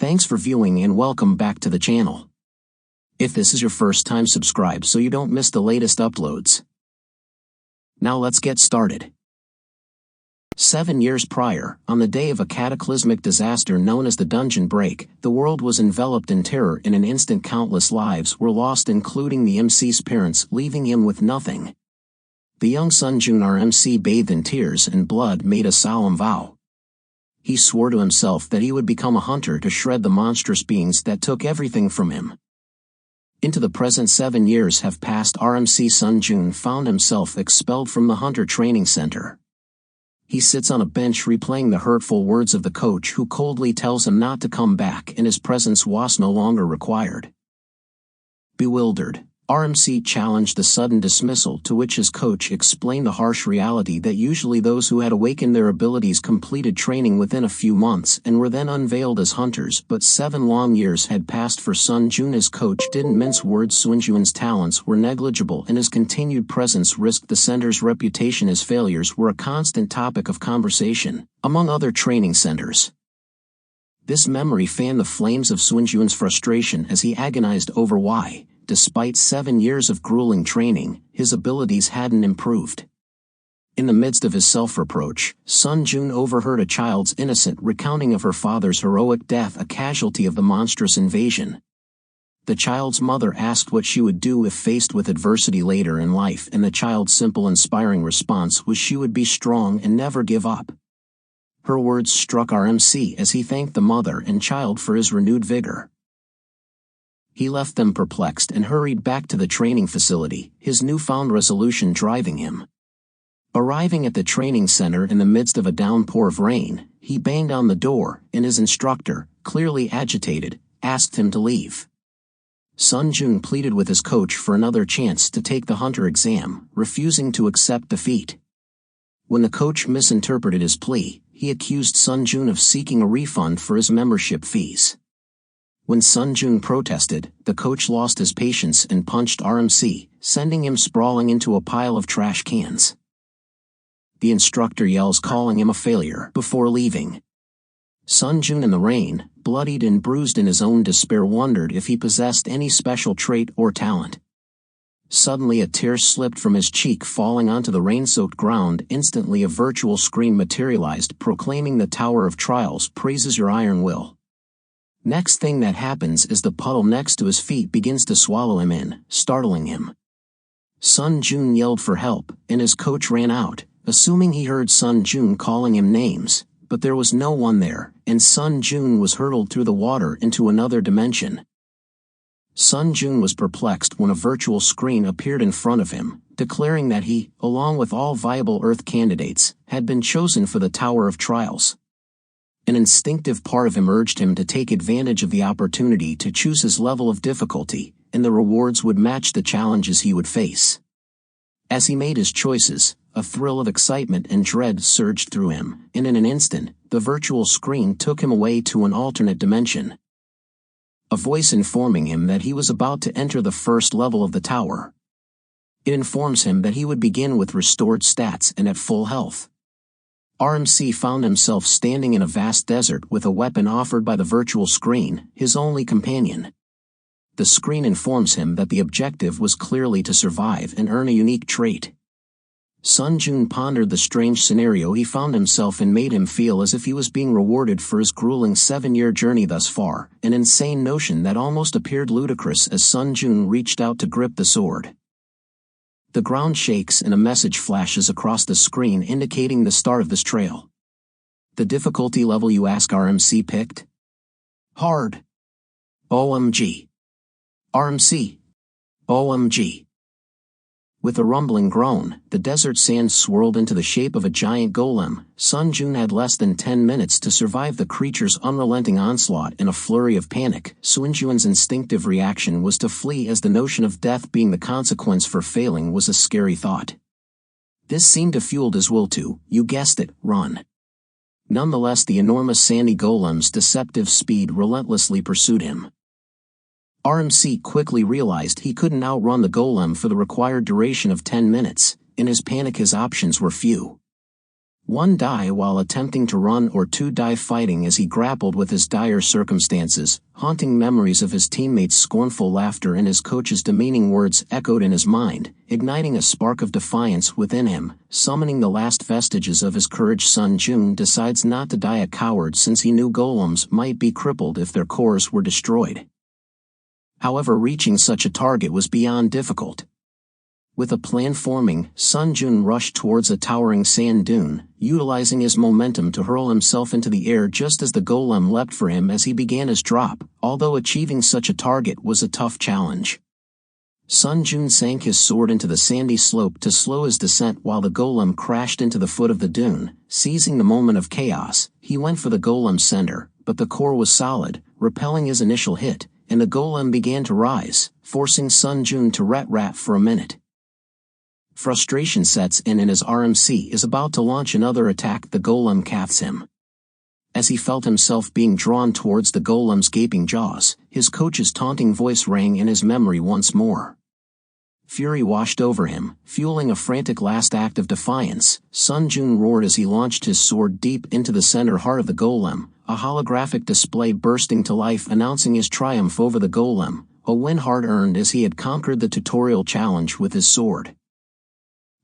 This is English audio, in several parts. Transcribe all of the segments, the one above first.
Thanks for viewing and welcome back to the channel. If this is your first time, subscribe so you don't miss the latest uploads. Now let's get started. 7 years prior, on the day of a cataclysmic disaster known as the Dungeon Break, the world was enveloped in terror. In an instant, countless lives were lost, including the MC's parents, leaving him with nothing. The young Sunjun, our MC, bathed in tears and blood, made a solemn vow. He swore to himself that he would become a hunter to shred the monstrous beings that took everything from him. Into the present, 7 years have passed. Our MC Sunjun found himself expelled from the Hunter Training Center. He sits on a bench replaying the hurtful words of the coach, who coldly tells him not to come back and his presence was no longer required. Bewildered, RMC challenged the sudden dismissal, to which his coach explained the harsh reality that usually those who had awakened their abilities completed training within a few months and were then unveiled as hunters. But 7 long years had passed for Sunjun. His coach didn't mince words. Sunjun's talents were negligible and his continued presence risked the center's reputation. His failures were a constant topic of conversation among other training centers. This memory fanned the flames of Sunjun's frustration as he agonized over why, despite 7 years of grueling training, his abilities hadn't improved. In the midst of his self-reproach, Sunjun overheard a child's innocent recounting of her father's heroic death, a casualty of the monstrous invasion. The child's mother asked what she would do if faced with adversity later in life, and the child's simple, inspiring response was she would be strong and never give up. Her words struck our MC as he thanked the mother and child for his renewed vigor. He left them perplexed and hurried back to the training facility, his newfound resolution driving him. Arriving at the training center in the midst of a downpour of rain, he banged on the door, and his instructor, clearly agitated, asked him to leave. Sunjun pleaded with his coach for another chance to take the hunter exam, refusing to accept defeat. When the coach misinterpreted his plea, he accused Sunjun of seeking a refund for his membership fees. When Sunjun protested, the coach lost his patience and punched RMC, sending him sprawling into a pile of trash cans. The instructor yells, calling him a failure, before leaving. Sunjun, in the rain, bloodied and bruised in his own despair, wondered if he possessed any special trait or talent. Suddenly a tear slipped from his cheek, falling onto the rain-soaked ground. Instantly a virtual screen materialized, proclaiming the Tower of Trials praises your iron will. Next thing that happens is the puddle next to his feet begins to swallow him in, startling him. Sunjun yelled for help, and his coach ran out, assuming he heard Sunjun calling him names, but there was no one there, and Sunjun was hurtled through the water into another dimension. Sunjun was perplexed when a virtual screen appeared in front of him, declaring that he, along with all viable Earth candidates, had been chosen for the Tower of Trials. An instinctive part of him urged him to take advantage of the opportunity to choose his level of difficulty, and the rewards would match the challenges he would face. As he made his choices, a thrill of excitement and dread surged through him, and in an instant, the virtual screen took him away to an alternate dimension. A voice informing him that he was about to enter the first level of the tower. It informs him that he would begin with restored stats and at full health. RMC found himself standing in a vast desert with a weapon offered by the virtual screen, his only companion. The screen informs him that the objective was clearly to survive and earn a unique trait. Sunjun pondered the strange scenario he found himself in, made him feel as if he was being rewarded for his grueling 7-year journey thus far, an insane notion that almost appeared ludicrous as Sunjun reached out to grip the sword. The ground shakes and a message flashes across the screen indicating the start of this trail. The difficulty level you ask, RMC picked? Hard. OMG. RMC. OMG. With a rumbling groan, the desert sand swirled into the shape of a giant golem. Sunjun had less than 10 minutes to survive the creature's unrelenting onslaught. In a flurry of panic, Sunjun's instinctive reaction was to flee, as the notion of death being the consequence for failing was a scary thought. This seemed to fuel his will to, you guessed it, run. Nonetheless, the enormous sandy golem's deceptive speed relentlessly pursued him. RMC quickly realized he couldn't outrun the golem for the required duration of 10 minutes. In his panic, his options were few. 1 die while attempting to run or 2 die fighting as he grappled with his dire circumstances. Haunting memories of his teammates' scornful laughter and his coach's demeaning words echoed in his mind, igniting a spark of defiance within him. Summoning the last vestiges of his courage, Sun Jun decides not to die a coward since he knew golems might be crippled if their cores were destroyed. However, reaching such a target was beyond difficult. With a plan forming, Sun Jun rushed towards a towering sand dune, utilizing his momentum to hurl himself into the air just as the golem leapt for him as he began his drop. Although achieving such a target was a tough challenge, Sun Jun sank his sword into the sandy slope to slow his descent while the golem crashed into the foot of the dune. Seizing the moment of chaos, he went for the golem's center, but the core was solid, repelling his initial hit, and the golem began to rise, forcing Sun Jun to rat for a minute. Frustration sets in and as RMC is about to launch another attack, the golem casts him. As he felt himself being drawn towards the golem's gaping jaws, his coach's taunting voice rang in his memory once more. Fury washed over him, fueling a frantic last act of defiance. Sun Jun roared as he launched his sword deep into the center heart of the golem, a holographic display bursting to life announcing his triumph over the golem, a win hard-earned as he had conquered the tutorial challenge with his sword.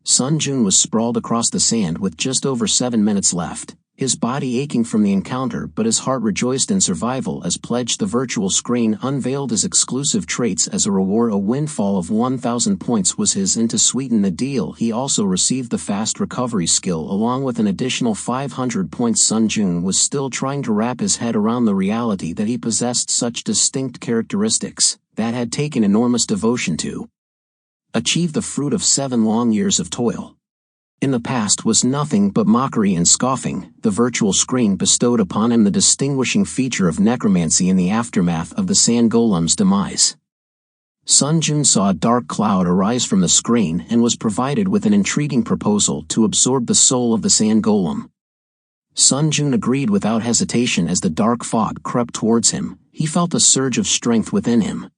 Sun Jun was sprawled across the sand with just over 7 minutes left, his body aching from the encounter but his heart rejoiced in survival as Pledge the virtual screen unveiled his exclusive traits as a reward. A windfall of 1,000 points was his, and to sweeten the deal he also received the fast recovery skill along with an additional 500 points. Sun Jun was still trying to wrap his head around the reality that he possessed such distinct characteristics that had taken enormous devotion to achieve the fruit of 7 long years of toil. In the past was nothing but mockery and scoffing. The virtual screen bestowed upon him the distinguishing feature of necromancy in the aftermath of the sand golem's demise. Sun Jun saw a dark cloud arise from the screen and was provided with an intriguing proposal to absorb the soul of the sand golem. Sun Jun agreed without hesitation as the dark fog crept towards him. He felt a surge of strength within him.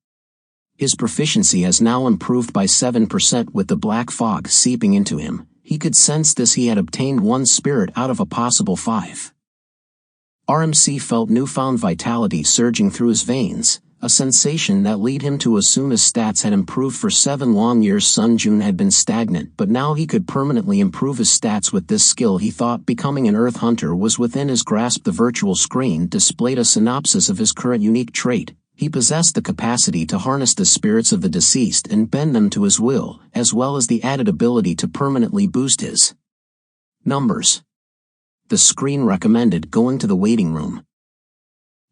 His proficiency has now improved by 7% with the black fog seeping into him. He could sense this. He had obtained 1 spirit out of a possible 5. RMC felt newfound vitality surging through his veins, a sensation that led him to assume his stats had improved for 7 long years. Sun Jun had been stagnant, but now he could permanently improve his stats with this skill. He thought becoming an Earth Hunter was within his grasp. The virtual screen displayed a synopsis of his current unique trait. He possessed the capacity to harness the spirits of the deceased and bend them to his will, as well as the added ability to permanently boost his numbers. The screen recommended going to the waiting room.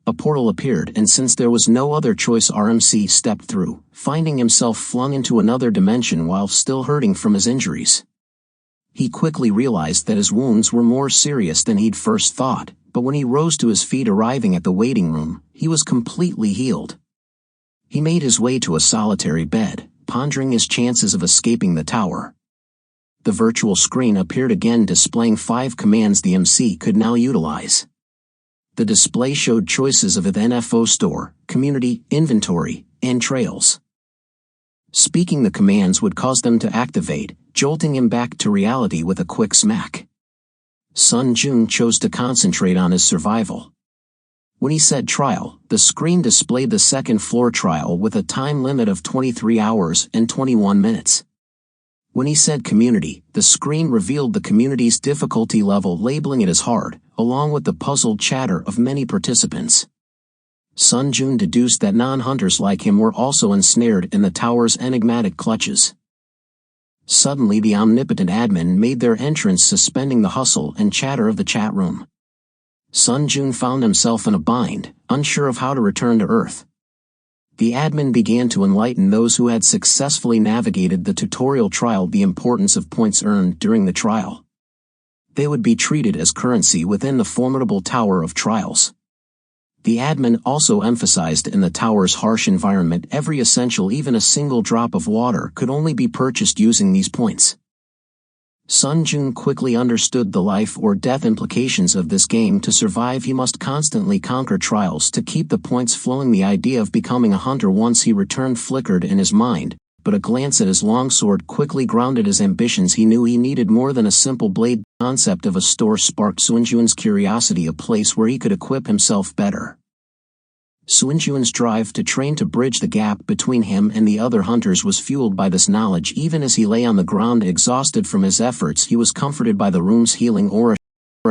A portal appeared, and since there was no other choice, RMC stepped through, finding himself flung into another dimension while still hurting from his injuries. He quickly realized that his wounds were more serious than he'd first thought, but when he rose to his feet arriving at the waiting room, he was completely healed. He made his way to a solitary bed, pondering his chances of escaping the tower. The virtual screen appeared again, displaying 5 commands the MC could now utilize. The display showed choices of the NFO store, community, inventory, and trails. Speaking the commands would cause them to activate, jolting him back to reality with a quick smack. Sun Jun chose to concentrate on his survival. When he said trial, the screen displayed the second floor trial with a time limit of 23 hours and 21 minutes. When he said community, the screen revealed the community's difficulty level, labeling it as hard, along with the puzzled chatter of many participants. Sun Jun deduced that non-hunters like him were also ensnared in the tower's enigmatic clutches. Suddenly the omnipotent admin made their entrance, suspending the hustle and chatter of the chat room. Sun Jun found himself in a bind, unsure of how to return to Earth. The admin began to enlighten those who had successfully navigated the tutorial trial the importance of points earned during the trial. They would be treated as currency within the formidable tower of trials. The admin also emphasized in the tower's harsh environment every essential, even a single drop of water, could only be purchased using these points. Sun Jun quickly understood the life or death implications of this game. To survive, he must constantly conquer trials to keep the points flowing. The idea of becoming a hunter once he returned flickered in his mind, but a glance at his longsword quickly grounded his ambitions. He knew he needed more than a simple blade. The concept of a store sparked Sunjun's curiosity, a place where he could equip himself better. Sunjun's drive to train to bridge the gap between him and the other hunters was fueled by this knowledge. Even as he lay on the ground exhausted from his efforts, he was comforted by the room's healing aura.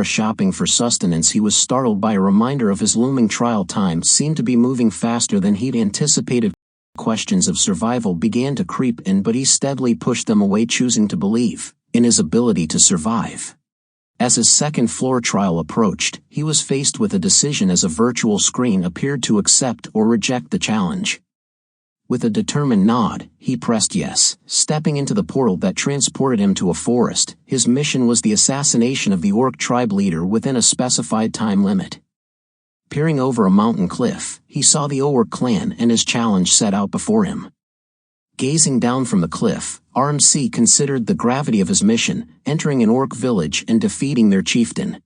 Shopping for sustenance, he was startled by a reminder of his looming trial. Time seemed to be moving faster than he'd anticipated. Questions of survival began to creep in, but he steadily pushed them away, choosing to believe in his ability to survive. As his second-floor trial approached, he was faced with a decision as a virtual screen appeared to accept or reject the challenge. With a determined nod, he pressed yes, stepping into the portal that transported him to a forest. His mission was the assassination of the orc tribe leader within a specified time limit. Peering over a mountain cliff, he saw the orc clan and his challenge set out before him. Gazing down from the cliff, RMC considered the gravity of his mission, entering an orc village and defeating their chieftain.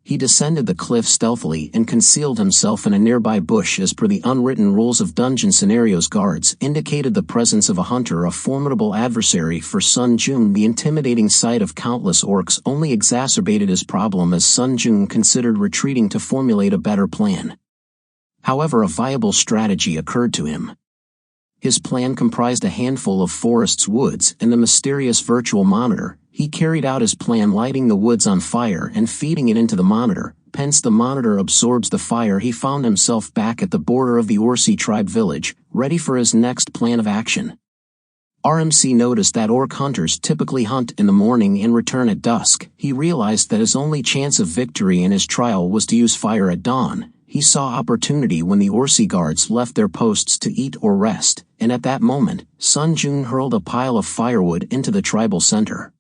He descended the cliff stealthily and concealed himself in a nearby bush. As per the unwritten rules of dungeon scenarios, guards indicated the presence of a hunter, a formidable adversary for Sun Jun. The intimidating sight of countless orcs only exacerbated his problem as Sun Jun considered retreating to formulate a better plan. However, a viable strategy occurred to him. His plan comprised a handful of forest's woods and the mysterious virtual monitor. He carried out his plan, lighting the woods on fire and feeding it into the monitor. Hence the monitor absorbs the fire. He found himself back at the border of the Orsi tribe village, ready for his next plan of action. RMC noticed that orc hunters typically hunt in the morning and return at dusk. He realized that his only chance of victory in his trial was to use fire at dawn. He saw opportunity when the Orsi guards left their posts to eat or rest, and at that moment, Sun Jun hurled a pile of firewood into the tribal center.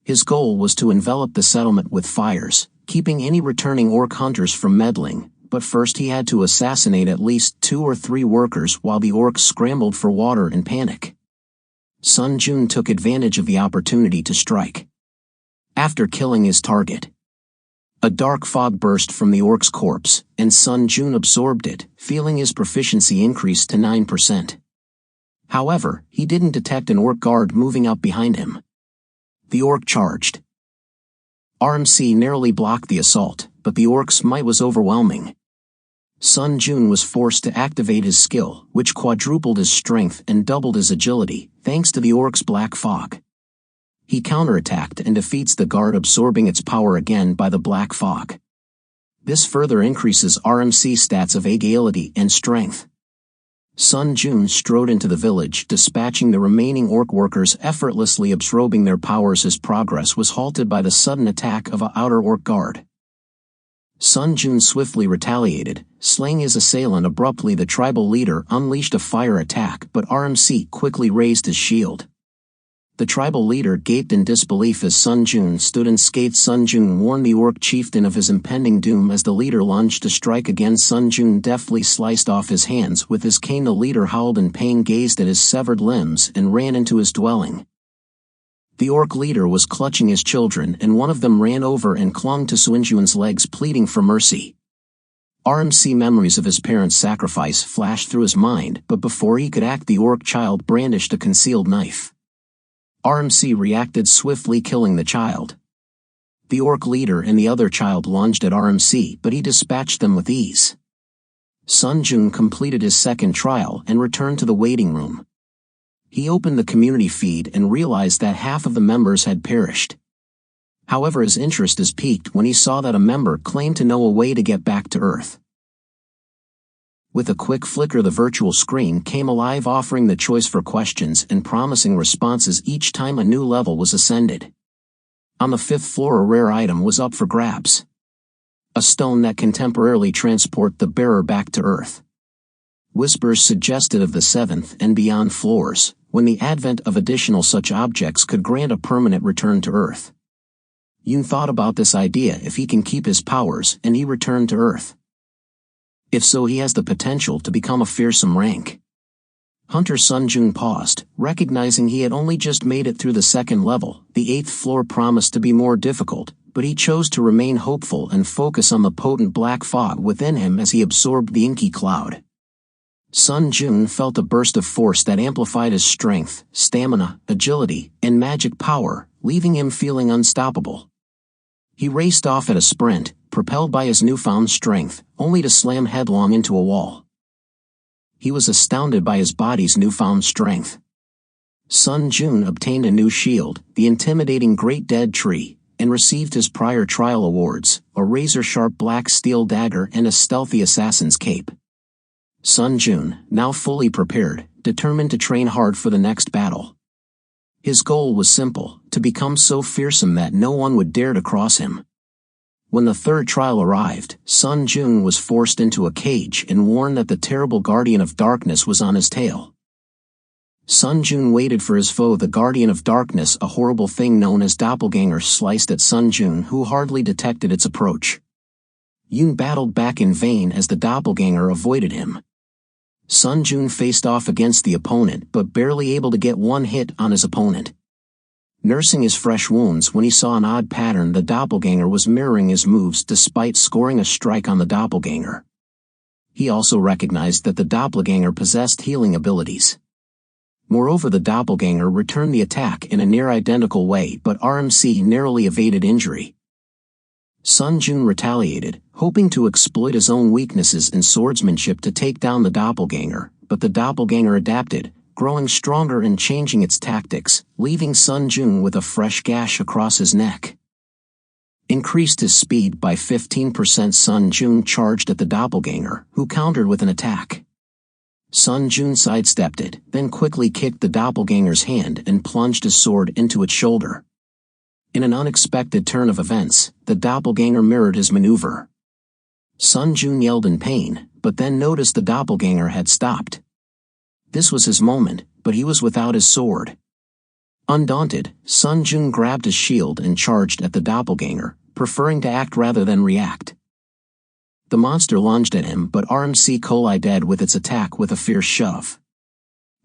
His goal was to envelop the settlement with fires, keeping any returning orc hunters from meddling, but first he had to assassinate at least 2 or 3 workers while the orcs scrambled for water in panic. Sun Jun took advantage of the opportunity to strike. After killing his target, a dark fog burst from the orc's corpse, and Sun Jun absorbed it, feeling his proficiency increase to 9%. However, he didn't detect an orc guard moving up behind him. The orc charged. RMC narrowly blocked the assault, but the orc's might was overwhelming. Sun Jun was forced to activate his skill, which quadrupled his strength and doubled his agility, thanks to the orc's black fog. He counterattacked and defeats the guard, absorbing its power again by the black fog. This further increases RMC stats of agility and strength. Sun Jun strode into the village, dispatching the remaining orc workers, effortlessly absorbing their powers. His progress was halted by the sudden attack of an outer orc guard. Sun Jun swiftly retaliated, slaying his assailant abruptly. The tribal leader unleashed a fire attack, but RMC quickly raised his shield. The tribal leader gaped in disbelief as Sun Jun stood unscathed. Sun Jun warned the orc chieftain of his impending doom. As the leader lunged to strike again, Sun Jun deftly sliced off his hands with his cane. The leader howled in pain, gazed at his severed limbs, and ran into his dwelling. The orc leader was clutching his children, and one of them ran over and clung to Sun Jun's legs, pleading for mercy. RMC memories of his parents' sacrifice flashed through his mind, but before he could act, the orc child brandished a concealed knife. RMC reacted swiftly, killing the child. The orc leader and the other child lunged at RMC, but he dispatched them with ease. Sun Jun completed his second trial and returned to the waiting room. He opened the community feed and realized that half of the members had perished. However, his interest is piqued when he saw that a member claimed to know a way to get back to Earth. With a quick flicker, the virtual screen came alive, offering the choice for questions and promising responses each time a new level was ascended. On the 5th floor, a rare item was up for grabs. A stone that can temporarily transport the bearer back to Earth. Whispers suggested of the 7th and beyond floors, when the advent of additional such objects could grant a permanent return to Earth. Yoon thought about this idea. If he can keep his powers and he returned to Earth. If so, he has the potential to become a fearsome rank. Hunter Sun Jun paused, recognizing he had only just made it through the 2nd level. The 8th floor promised to be more difficult, but he chose to remain hopeful and focus on the potent black fog within him as he absorbed the inky cloud. Sun Jun felt a burst of force that amplified his strength, stamina, agility, and magic power, leaving him feeling unstoppable. He raced off at a sprint, propelled by his newfound strength, only to slam headlong into a wall. He was astounded by his body's newfound strength. Sun Jun obtained a new shield, the intimidating Great Dead Tree, and received his prior trial awards, a razor-sharp black steel dagger and a stealthy assassin's cape. Sun Jun, now fully prepared, determined to train hard for the next battle. His goal was simple, to become so fearsome that no one would dare to cross him. When the third trial arrived, Sun Jun was forced into a cage and warned that the terrible Guardian of Darkness was on his tail. Sun Jun waited for his foe, the Guardian of Darkness, a horrible thing known as Doppelganger, sliced at Sun Jun, who hardly detected its approach. Yun battled back in vain as the Doppelganger avoided him. Sun Jun faced off against the opponent, but barely able to get one hit on his opponent. Nursing his fresh wounds when he saw an odd pattern, the Doppelganger was mirroring his moves despite scoring a strike on the Doppelganger. He also recognized that the Doppelganger possessed healing abilities. Moreover, the Doppelganger returned the attack in a near-identical way, but RMC narrowly evaded injury. Sun Jun retaliated, hoping to exploit his own weaknesses in swordsmanship to take down the Doppelganger, but the Doppelganger adapted, growing stronger and changing its tactics, leaving Sun Jun with a fresh gash across his neck. Increased his speed by 15%, Sun Jun charged at the Doppelganger, who countered with an attack. Sun Jun sidestepped it, then quickly kicked the Doppelganger's hand and plunged his sword into its shoulder. In an unexpected turn of events, the Doppelganger mirrored his maneuver. Sun Jun yelled in pain, but then noticed the Doppelganger had stopped. This was his moment, but he was without his sword. Undaunted, Sun Jun grabbed his shield and charged at the Doppelganger, preferring to act rather than react. The monster lunged at him, but RMC collided with its attack with a fierce shove.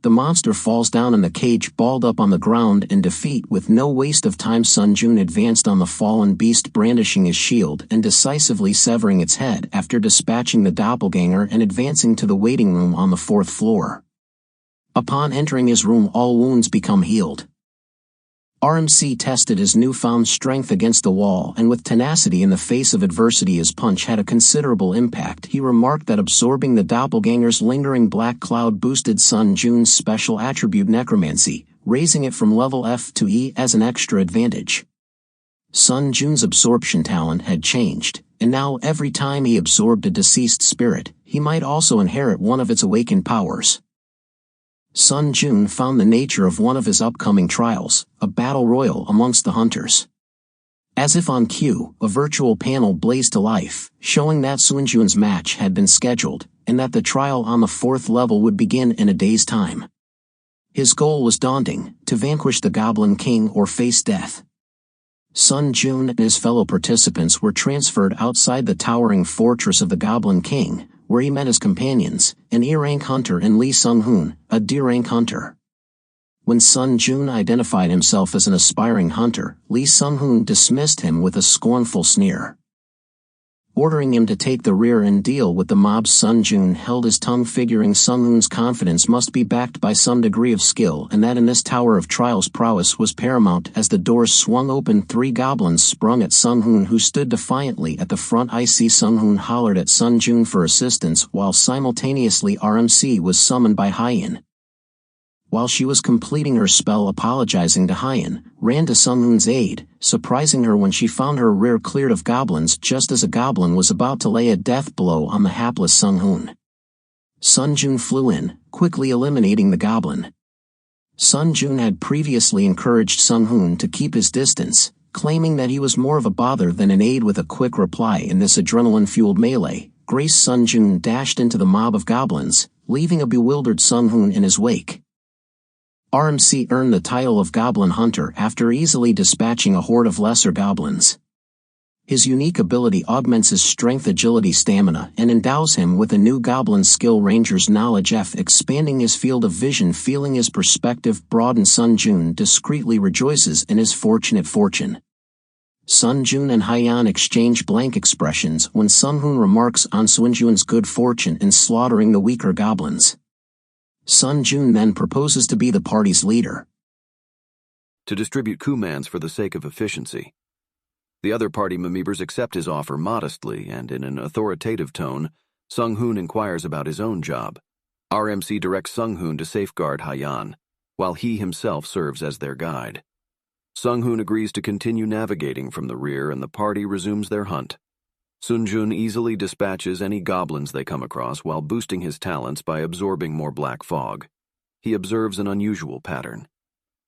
The monster falls down in the cage, balled up on the ground in defeat. With no waste of time, Sun Jun advanced on the fallen beast, brandishing his shield and decisively severing its head after dispatching the Doppelganger and advancing to the waiting room on the 4th floor. Upon entering his room, all wounds become healed. RMC tested his newfound strength against the wall, and with tenacity in the face of adversity, his punch had a considerable impact. He remarked that absorbing the Doppelganger's lingering black cloud boosted Sun Jun's special attribute Necromancy, raising it from level F to E as an extra advantage. Sun Jun's absorption talent had changed, and now every time he absorbed a deceased spirit, he might also inherit one of its awakened powers. Sun Jun found the nature of one of his upcoming trials, a battle royal amongst the hunters. As if on cue, a virtual panel blazed to life, showing that Sun Jun's match had been scheduled, and that the trial on the 4th level would begin in a day's time. His goal was daunting, to vanquish the Goblin King or face death. Sun Jun and his fellow participants were transferred outside the towering fortress of the Goblin King, where he met his companions, an E-rank hunter and Lee Sung-hoon, a D-rank hunter. When Sun Jun identified himself as an aspiring hunter, Lee Sung-hoon dismissed him with a scornful sneer. Ordering him to take the rear and deal with the mob, Sun Jun held his tongue, figuring Sung-hoon's confidence must be backed by some degree of skill, and that in this tower of trials prowess was paramount. As the doors swung open, 3 goblins sprung at Sung-hoon, who stood defiantly at the front. Icy Sung-hoon hollered at Sun Jun for assistance, while simultaneously RMC was summoned by Hyen. While she was completing her spell, apologizing to Hyen, ran to Sung-hoon's aid, surprising her when she found her rear cleared of goblins just as a goblin was about to lay a death blow on the hapless Sung-hoon. Sun Jun flew in, quickly eliminating the goblin. Sun Jun had previously encouraged Sung-hoon to keep his distance, claiming that he was more of a bother than an aid. With a quick reply in this adrenaline-fueled melee, Grace Sun Jun dashed into the mob of goblins, leaving a bewildered Sung-hoon in his wake. RMC earned the title of Goblin Hunter after easily dispatching a horde of lesser goblins. His unique ability augments his strength, agility, stamina, and endows him with a new goblin skill, Ranger's Knowledge F, expanding his field of vision. Feeling his perspective broaden, Sun Jun discreetly rejoices in his fortunate fortune. Sun Jun and Hyeon exchange blank expressions when Sun Hoon remarks on Sun Jun's good fortune in slaughtering the weaker goblins. Sun Jun then proposes to be the party's leader, to distribute commands for the sake of efficiency. The other party members accept his offer modestly, and in an authoritative tone, Sung Hoon inquires about his own job. RMC directs Sung Hoon to safeguard Hyeon, while he himself serves as their guide. Sung Hoon agrees to continue navigating from the rear, and the party resumes their hunt. Sun Jun easily dispatches any goblins they come across while boosting his talents by absorbing more black fog. He observes an unusual pattern.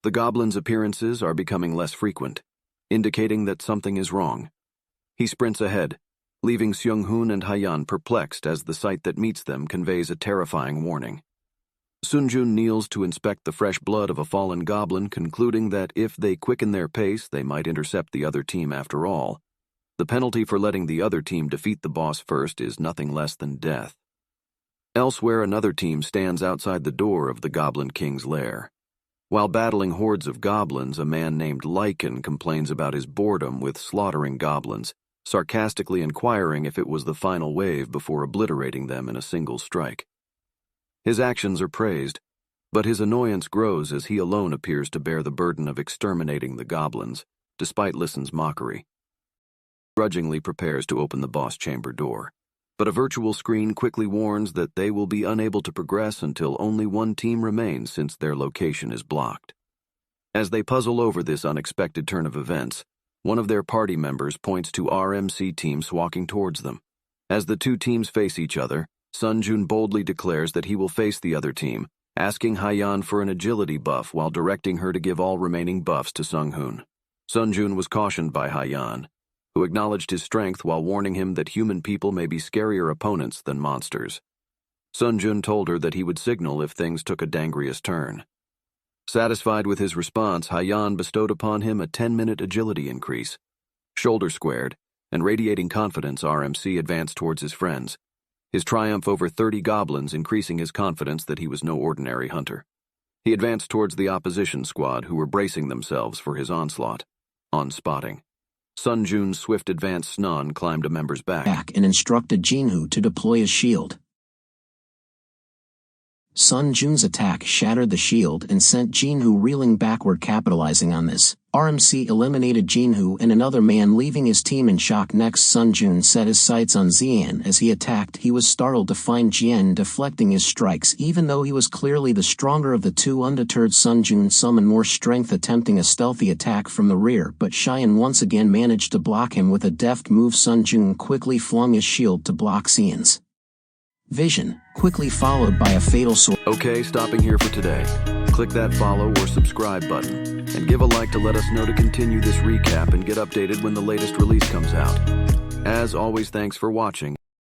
The goblins' appearances are becoming less frequent, indicating that something is wrong. He sprints ahead, leaving Seung Hoon and Hyeon perplexed as the sight that meets them conveys a terrifying warning. Sun Jun kneels to inspect the fresh blood of a fallen goblin, concluding that if they quicken their pace, they might intercept the other team after all. The penalty for letting the other team defeat the boss first is nothing less than death. Elsewhere, another team stands outside the door of the Goblin King's lair. While battling hordes of goblins, a man named Lycan complains about his boredom with slaughtering goblins, sarcastically inquiring if it was the final wave before obliterating them in a single strike. His actions are praised, but his annoyance grows as he alone appears to bear the burden of exterminating the goblins, despite Lycan's mockery. He grudgingly prepares to open the boss chamber door, but a virtual screen quickly warns that they will be unable to progress until only one team remains since their location is blocked. As they puzzle over this unexpected turn of events, one of their party members points to RMC teams walking towards them. As the two teams face each other, Sun Jun boldly declares that he will face the other team, asking Hyeon for an agility buff while directing her to give all remaining buffs to Sung Hoon. Sun Jun was cautioned by Hyeon, who acknowledged his strength while warning him that human people may be scarier opponents than monsters. Sun Jun told her that he would signal if things took a dangerous turn. Satisfied with his response, Hyeon bestowed upon him a 10-minute agility increase. Shoulder squared, and radiating confidence, RMC advanced towards his friends, his triumph over 30 goblins increasing his confidence that he was no ordinary hunter. He advanced towards the opposition squad, who were bracing themselves for his onslaught. On spotting, Sun Jun's swift advance Snon climbed a member's back and instructed Jinhu to deploy his shield. Sun Jun's attack shattered the shield and sent Jinhu reeling backward. Capitalizing on this, RMC eliminated Jinhu and another man, leaving his team in shock. Next, Sun Jun set his sights on Xian. As he attacked, he was startled to find Jian deflecting his strikes. Even though he was clearly the stronger of the two, undeterred, Sun Jun summoned more strength, attempting a stealthy attack from the rear, but Xian once again managed to block him with a deft move. Sun Jun quickly flung his shield to block Xian's vision, quickly followed by a fatal sword. Okay, stopping here for today. Click that follow or subscribe button, and give a like to let us know to continue this recap and get updated when the latest release comes out. As always, thanks for watching.